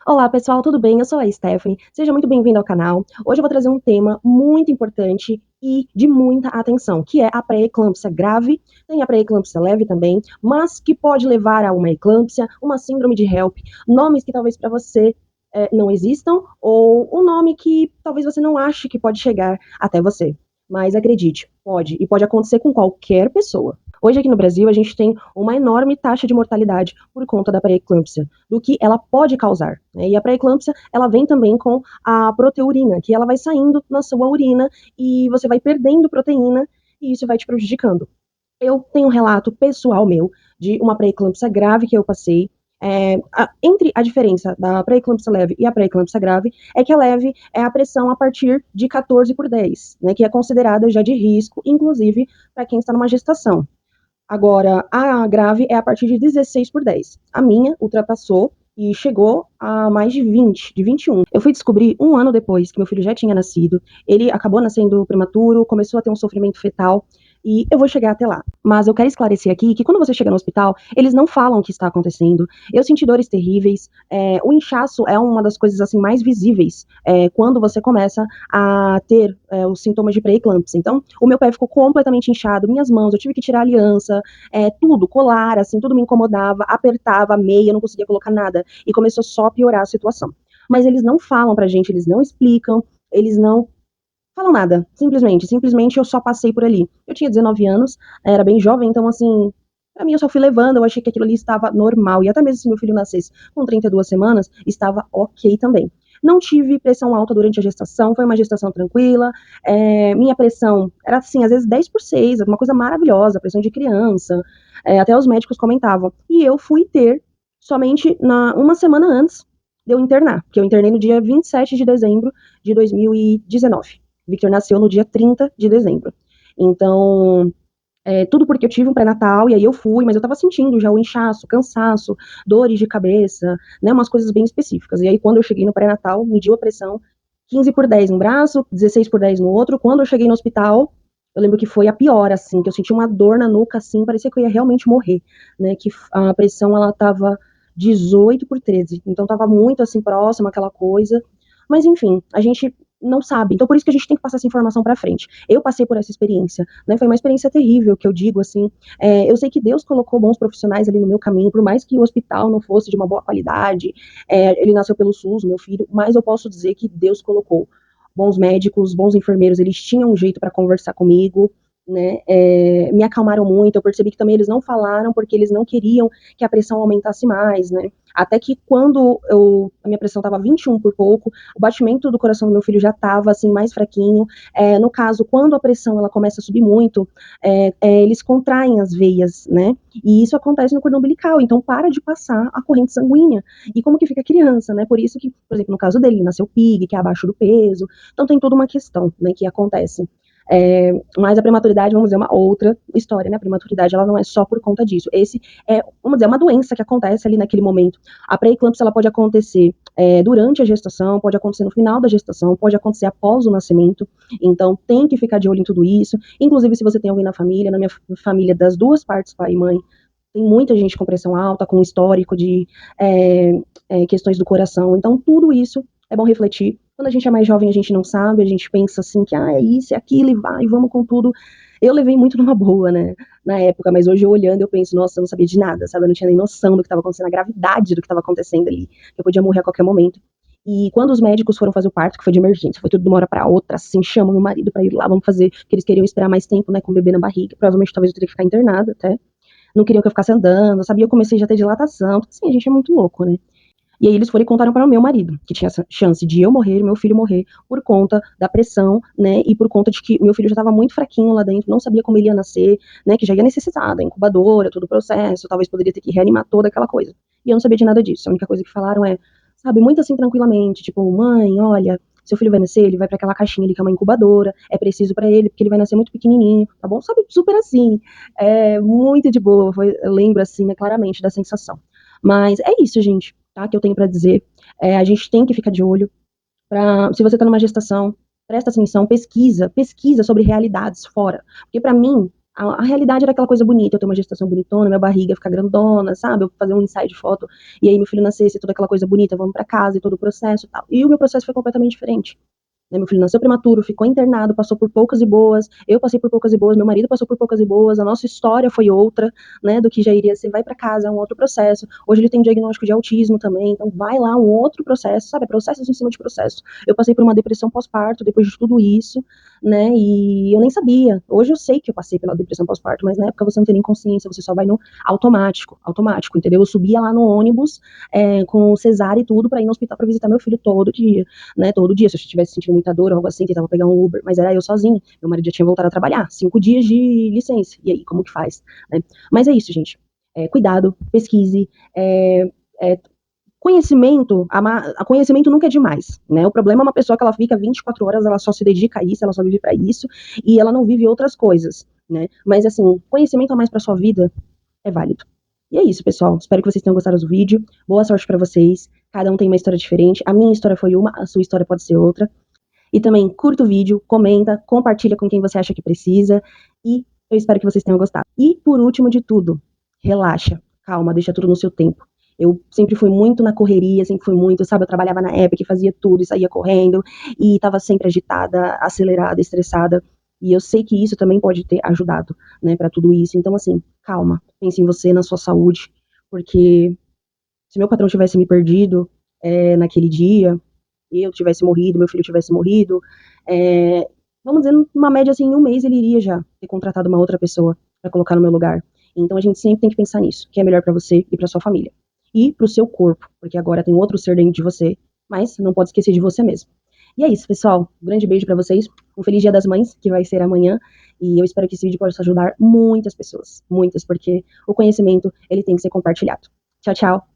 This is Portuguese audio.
Olá, pessoal, tudo bem? Eu sou a Stephanie. Seja muito bem-vindo ao canal. Hoje eu vou trazer um tema muito importante e de muita atenção, que é a pré-eclâmpsia grave, tem a pré-eclâmpsia leve também, mas que pode levar a uma eclâmpsia, uma síndrome de HELP, nomes que talvez para você não existam, ou um nome que talvez você não ache que pode chegar até você. Mas acredite, pode, e pode acontecer com qualquer pessoa. Hoje aqui no Brasil a gente tem uma enorme taxa de mortalidade por conta da pré-eclâmpsia, do que ela pode causar, né? E a pré-eclâmpsia, ela vem também com a proteurina, que ela vai saindo na sua urina e você vai perdendo proteína e isso vai te prejudicando. Eu tenho um relato pessoal meu de uma pré-eclâmpsia grave que eu passei. Entre a diferença da pré-eclâmpsia leve e a pré-eclâmpsia grave é que a leve é a pressão a partir de 14/10, né, que é considerada já de risco, inclusive para quem está numa gestação. Agora, a grave é a partir de 16/10. A minha ultrapassou e chegou a mais de 20, de 21. Eu fui descobrir um ano depois que meu filho já tinha nascido. Ele acabou nascendo prematuro, começou a ter um sofrimento fetal. E eu vou chegar até lá. Mas eu quero esclarecer aqui que quando você chega no hospital, eles não falam o que está acontecendo. Eu senti dores terríveis. O inchaço é uma das coisas assim mais visíveis quando você começa a ter os sintomas de pré-eclâmpsia. Então, o meu pé ficou completamente inchado, minhas mãos, eu tive que tirar a aliança, tudo, colar, assim, tudo me incomodava, apertava a meia, não conseguia colocar nada. E começou só a piorar a situação. Mas eles não falam pra gente, eles não explicam, eles não falam nada, simplesmente eu só passei por ali. Eu tinha 19 anos, era bem jovem, então assim, pra mim eu só fui levando, eu achei que aquilo ali estava normal, e até mesmo se meu filho nascesse com 32 semanas, estava ok também. Não tive pressão alta durante a gestação, foi uma gestação tranquila, minha pressão era assim, às vezes 10/6, uma coisa maravilhosa, pressão de criança, até os médicos comentavam. E eu fui ter somente uma semana antes de eu internar, porque eu internei no dia 27 de dezembro de 2019. Victor nasceu no dia 30 de dezembro. Então, tudo porque eu tive um pré-natal, e aí eu fui, mas eu tava sentindo já o inchaço, cansaço, dores de cabeça, né, umas coisas bem específicas. E aí, quando eu cheguei no pré-natal, mediu a pressão 15/10 num braço, 16/10 no outro. Quando eu cheguei no hospital, eu lembro que foi a pior, assim, que eu senti uma dor na nuca, assim, parecia que eu ia realmente morrer, né, que a pressão, ela tava 18/13, então tava muito, assim, próxima, aquela coisa. Mas, enfim, a gente não sabe. Então, por isso que a gente tem que passar essa informação para frente. Eu passei por essa experiência, né? Foi uma experiência terrível, que eu digo assim. Eu sei que Deus colocou bons profissionais ali no meu caminho, por mais que o hospital não fosse de uma boa qualidade. Ele nasceu pelo SUS, meu filho, mas eu posso dizer que Deus colocou bons médicos, bons enfermeiros. Eles tinham um jeito para conversar comigo, né? Me acalmaram muito. Eu percebi que também eles não falaram porque eles não queriam que a pressão aumentasse mais, né? Até que quando a minha pressão estava 21 por pouco, o batimento do coração do meu filho já estava assim mais fraquinho. No caso, quando a pressão ela começa a subir muito, eles contraem as veias, né? E isso acontece no cordão umbilical, então para de passar a corrente sanguínea. E como que fica a criança, né? Por isso que, por exemplo, no caso dele, ele nasceu PIG, que é abaixo do peso. Então tem toda uma questão, né, que acontece. Mas a prematuridade, vamos dizer, é uma outra história, né? A prematuridade, ela não é só por conta disso. Esse vamos dizer, uma doença que acontece ali naquele momento. A pré-eclâmpsia, ela pode acontecer durante a gestação, pode acontecer no final da gestação, pode acontecer após o nascimento. Então, tem que ficar de olho em tudo isso. Inclusive, se você tem alguém na família, na minha família, das duas partes, pai e mãe, tem muita gente com pressão alta, com histórico de questões do coração. Então, tudo isso é bom refletir. Quando a gente é mais jovem, a gente não sabe, a gente pensa assim que é isso, é aquilo, e vai, vamos com tudo. Eu levei muito numa boa, né, na época, mas hoje eu olhando, eu penso, nossa, eu não sabia de nada, sabe? Eu não tinha nem noção do que estava acontecendo, a gravidade do que estava acontecendo ali. Eu podia morrer a qualquer momento. E quando os médicos foram fazer o parto, que foi de emergência, foi tudo de uma hora pra outra, assim, chama meu marido pra ir lá, vamos fazer, porque eles queriam esperar mais tempo, né, com o bebê na barriga, provavelmente talvez eu teria que ficar internada até, não queriam que eu ficasse andando, sabia, eu comecei já a ter dilatação, assim, a gente é muito louco, né. E aí eles foram e contaram para o meu marido, que tinha essa chance de eu morrer, meu filho morrer, por conta da pressão, né, e por conta de que meu filho já estava muito fraquinho lá dentro, não sabia como ele ia nascer, né, que já ia necessitar da incubadora, todo o processo, talvez poderia ter que reanimar toda aquela coisa. E eu não sabia de nada disso, a única coisa que falaram sabe, muito assim tranquilamente, tipo, mãe, olha, seu filho vai nascer, ele vai para aquela caixinha ali que é uma incubadora, é preciso para ele, porque ele vai nascer muito pequenininho, tá bom? Sabe, super assim, muito de boa, eu lembro assim, né, claramente da sensação. Mas é isso, gente, tá, que eu tenho para dizer. A gente tem que ficar de olho. Se você está numa gestação, presta atenção, pesquisa sobre realidades fora. Porque para mim, A realidade era aquela coisa bonita, eu ter uma gestação bonitona, minha barriga ficar grandona, sabe? Eu fazer um ensaio de foto, e aí meu filho nascesse, toda aquela coisa bonita, vamos pra casa, e todo o processo e tal. E o meu processo foi completamente diferente. Né? Meu filho nasceu prematuro, ficou internado, passou por poucas e boas, eu passei por poucas e boas, meu marido passou por poucas e boas, a nossa história foi outra, né, do que já iria ser, vai pra casa, é um outro processo. Hoje ele tem diagnóstico de autismo também, então vai lá um outro processo, sabe, processos em cima de processo. Eu passei por uma depressão pós-parto depois de tudo isso, né, e eu nem sabia. Hoje eu sei que eu passei pela depressão pós-parto, mas na época você não tem nem consciência, você só vai no automático, entendeu? Eu subia lá no ônibus, com cesárea e tudo, pra ir no hospital pra visitar meu filho todo dia, né, todo dia, se eu estivesse sentindo muita dor ou algo assim, tentava pegar um Uber, mas era eu sozinha, meu marido já tinha voltado a trabalhar, 5 dias de licença, e aí, como que faz? Né? Mas é isso, gente, cuidado, pesquise, é, conhecimento, conhecimento nunca é demais, né? O problema é uma pessoa que ela fica 24 horas, ela só se dedica a isso, ela só vive para isso, e ela não vive outras coisas, né? Mas, assim, conhecimento a mais para sua vida é válido. E é isso, pessoal. Espero que vocês tenham gostado do vídeo. Boa sorte para vocês. Cada um tem uma história diferente. A minha história foi uma, a sua história pode ser outra. E também curta o vídeo, comenta, compartilha com quem você acha que precisa. E eu espero que vocês tenham gostado. E por último de tudo, relaxa, calma, deixa tudo no seu tempo. Eu sempre fui muito na correria, sempre fui muito, sabe? Eu trabalhava na Epic, fazia tudo e saía correndo, e estava sempre agitada, acelerada, estressada. E eu sei que isso também pode ter ajudado, né, para tudo isso. Então, assim, calma, pense em você, na sua saúde, porque se meu patrão tivesse me perdido naquele dia, eu tivesse morrido, meu filho tivesse morrido, vamos dizer, numa média assim, em um mês ele iria já ter contratado uma outra pessoa para colocar no meu lugar. Então a gente sempre tem que pensar nisso, que é melhor para você e para sua família. E para o seu corpo, porque agora tem outro ser dentro de você, mas não pode esquecer de você mesmo. E é isso, pessoal. Um grande beijo para vocês. Um feliz Dia das Mães, que vai ser amanhã. E eu espero que esse vídeo possa ajudar muitas pessoas. Muitas, porque o conhecimento, ele tem que ser compartilhado. Tchau, tchau.